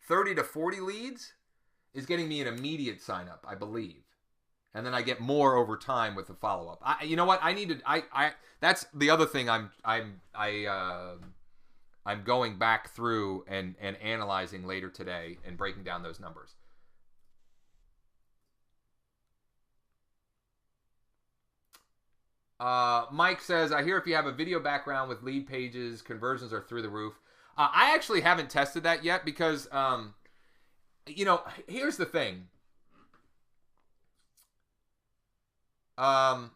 30 to 40 leads is getting me an immediate sign up, I believe. And then I get more over time with the follow up. You know what? That's the other thing I'm going back through and analyzing later today and breaking down those numbers. Mike says, I hear if you have a video background with LeadPages, conversions are through the roof. I actually haven't tested that yet because, here's the thing. How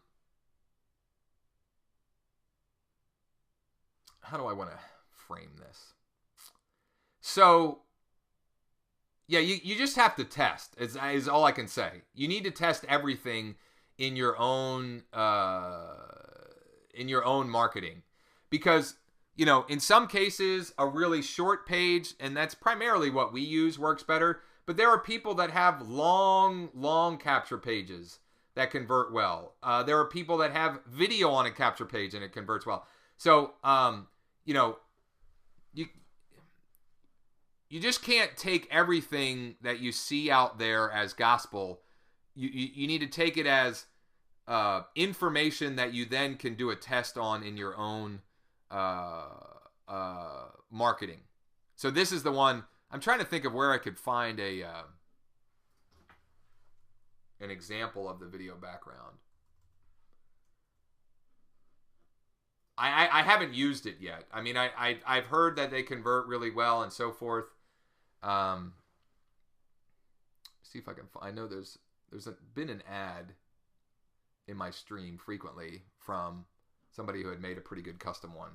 do I want to frame this? So, yeah, you just have to test, is all I can say. You need to test everything in your own marketing. Because, in some cases, a really short page, and that's primarily what we use, works better. But there are people that have long capture pages that convert well. There are people that have video on a capture page and it converts well. So, you just can't take everything that you see out there as gospel. You need to take it as information that you then can do a test on in your own marketing. So this is the one. I'm trying to think of where I could find an example of the video background. I haven't used it yet. I mean, I've heard that they convert really well and so forth. See if I can find. I know there's been an ad in my stream frequently from somebody who had made a pretty good custom one.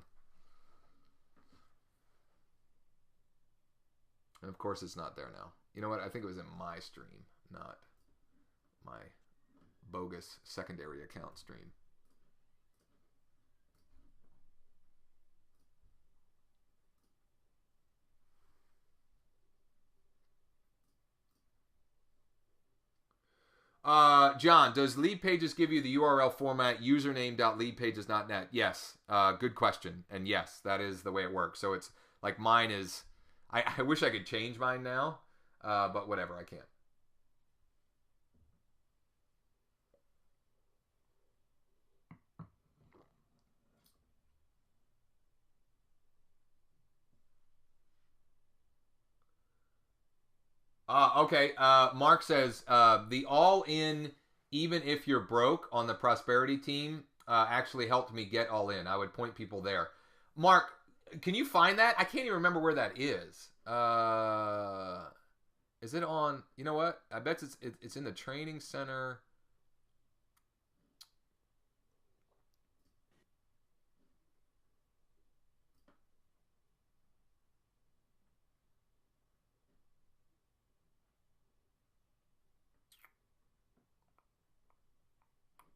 And of course it's not there now. You know what? I think it was in my stream, not my bogus secondary account stream. John, does LeadPages give you the URL format username.leadpages.net? Yes. Good question. And yes, that is the way it works. So it's like mine is, I wish I could change mine now, but whatever, I can't. Okay. Mark says the all-in, even if you're broke on the prosperity team, actually helped me get all in. I would point people there. Mark, can you find that? I can't even remember where that is. Is it on? You know what? I bet it's in the training center.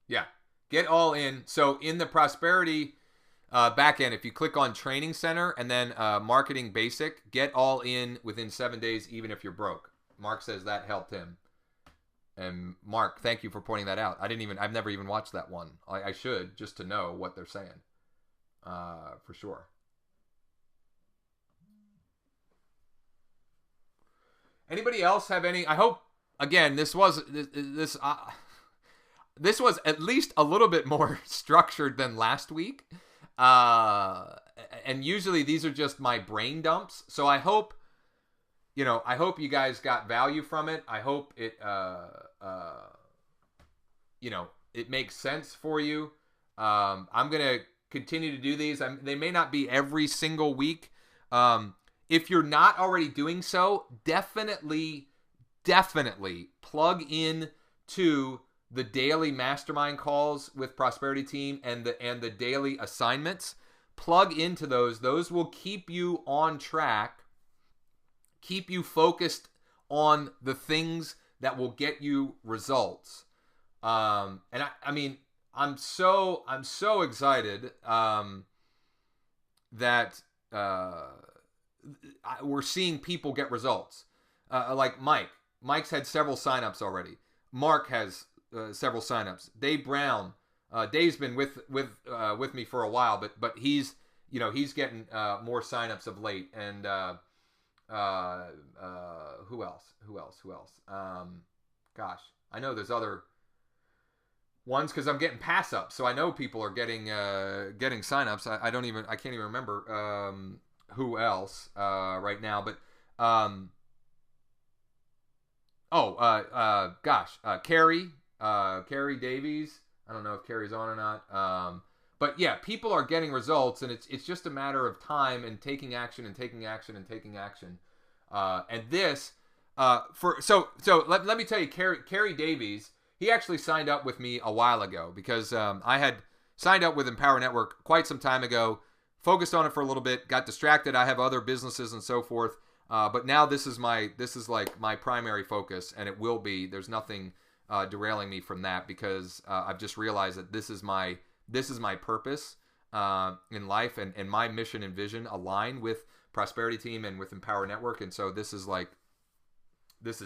Yeah, get all in. So in the prosperity back end, if you click on training center and then marketing basic, get all in within 7 days, even if you're broke. Mark says that helped him. And Mark, thank you for pointing that out. I've never even watched that one. I should, just to know what they're saying, for sure. Anybody else have any? I hope again this was at least a little bit more structured than last week. And usually these are just my brain dumps. So I hope you guys got value from it. I hope it, it makes sense for you. I'm going to continue to do these. They may not be every single week. If you're not already doing so, definitely plug in to the daily mastermind calls with Prosperity Team and the daily assignments. Plug into those. Those will keep you on track, keep you focused on the things that will get you results. And I mean, I'm so excited that we're seeing people get results. Like Mike's had several signups already. Mark has several signups. Dave Brown, Dave's been with me for a while, but he's getting more signups of late. And who else? Gosh, I know there's other ones because I'm getting pass ups, so I know people are getting signups. I can't even remember who else right now, but Carrie Davies. I don't know if Carrie's on or not. But yeah, people are getting results, and it's just a matter of time and taking action and taking action and taking action. And this let me tell you, Carrie Davies, he actually signed up with me a while ago because I had signed up with Empower Network quite some time ago, focused on it for a little bit, got distracted. I have other businesses and so forth. But now this is like my primary focus, and it will be. There's nothing derailing me from that because I've just realized that this is my purpose in life, and my mission and vision align with Prosperity Team and with Empower Network, and so this is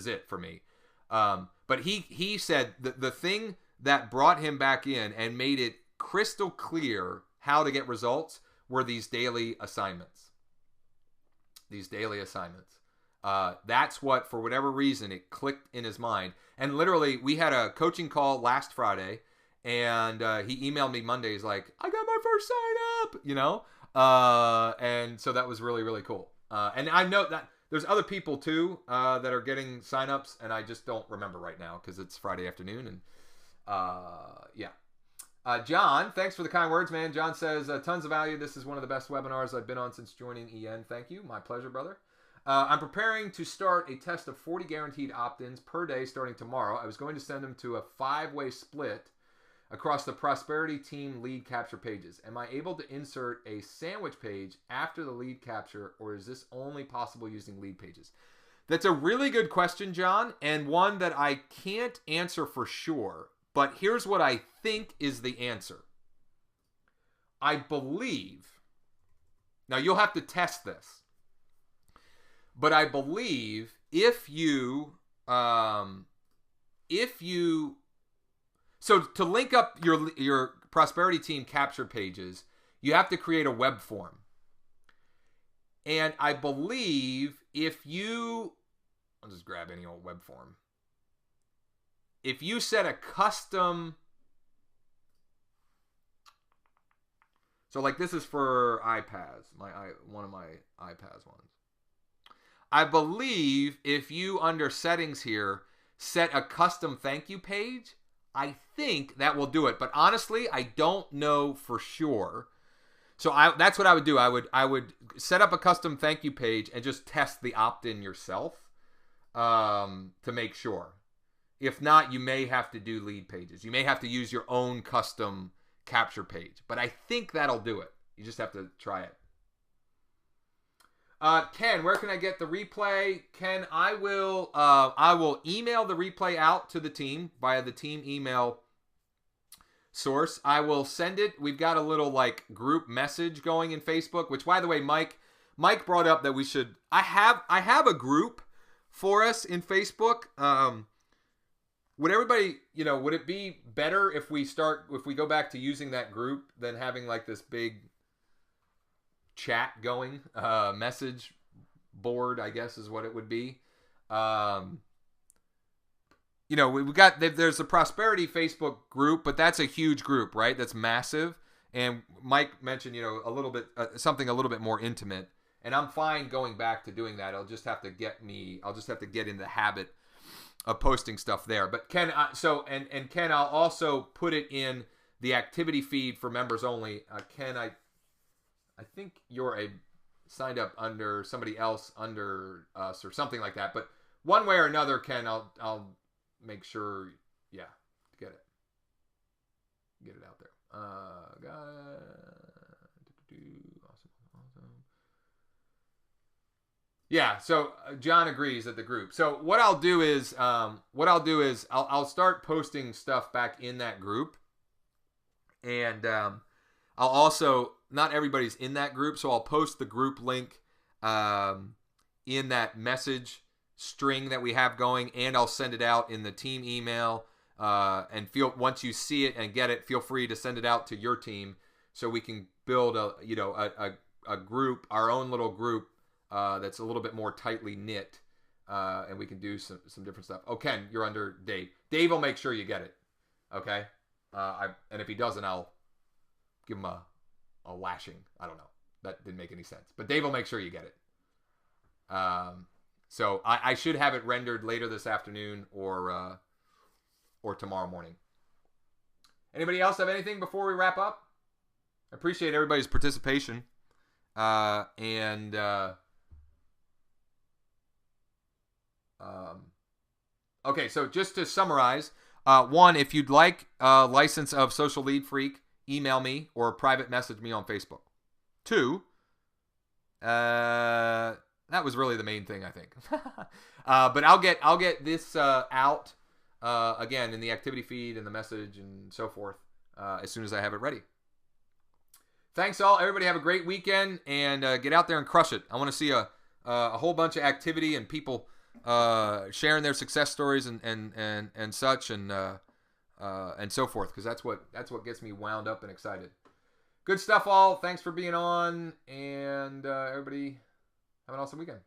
it for me. But he said the thing that brought him back in and made it crystal clear how to get results were these daily assignments. That's what, for whatever reason, it clicked in his mind. And literally, we had a coaching call last Friday, And he emailed me Monday. He's like, I got my first sign up, and so that was really, really cool. And I know that there's other people too that are getting signups, and I just don't remember right now because it's Friday afternoon. And yeah. John, thanks for the kind words, man. John says, tons of value. This is one of the best webinars I've been on since joining EN. Thank you. My pleasure, brother. I'm preparing to start a test of 40 guaranteed opt-ins per day starting tomorrow. I was going to send them to a 5-way split across the Prosperity Team lead capture pages. Am I able to insert a sandwich page after the lead capture, or is this only possible using LeadPages? That's a really good question, John, and one that I can't answer for sure. But here's what I think is the answer. I believe, now you'll have to test this, but I believe if you, so to link up your Prosperity Team capture pages, you have to create a web form. And I believe if you, I'll just grab any old web form. If you set a custom, so like this is for iPads, one of my iPads ones. I believe if you under settings here set a custom thank you page, I think that will do it. But honestly, I don't know for sure. So that's what I would do. I would set up a custom thank you page and just test the opt-in yourself to make sure. If not, you may have to do LeadPages. You may have to use your own custom capture page. But I think that'll do it. You just have to try it. Ken, where can I get the replay? Ken, I will email the replay out to the team via the team email source. I will send it. We've got a little like group message going in Facebook, which by the way, Mike brought up that we should. I have a group for us in Facebook. Would everybody, would it be better if we go back to using that group than having like this big chat going, message board, I guess is what it would be. We got, there's a Prosperity Facebook group, but that's a huge group, right? That's massive. And Mike mentioned, a little bit, something a little bit more intimate. And I'm fine going back to doing that. I'll just have to get in the habit of posting stuff there. But Ken, Ken, I'll also put it in the activity feed for members only. Ken, I think you're signed up under somebody else under us or something like that. But one way or another, Ken, I'll make sure, get it out there. Got it. Awesome. Yeah, so John agrees at the group. So what I'll do is I'll start posting stuff back in that group, and I'll also, not everybody's in that group, so I'll post the group link in that message string that we have going, and I'll send it out in the team email. And once you see it and get it, feel free to send it out to your team so we can build a group, our own little group. That's a little bit more tightly knit, and we can do some different stuff. Oh, Ken, you're under Dave. Dave will make sure you get it, okay? And if he doesn't, I'll give him a lashing. I don't know. That didn't make any sense. But Dave will make sure you get it. So I should have it rendered later this afternoon or tomorrow morning. Anybody else have anything before we wrap up? I appreciate everybody's participation. Okay, so just to summarize, one, if you'd like a license of Social Lead Freak, email me or private message me on Facebook. Two, that was really the main thing, I think. But I'll get this out again in the activity feed and the message and so forth as soon as I have it ready. Thanks all. Everybody have a great weekend and get out there and crush it. I want to see a whole bunch of activity and people sharing their success stories and such and so forth, because that's what gets me wound up and excited. Good stuff all. Thanks for being on, and everybody have an awesome weekend.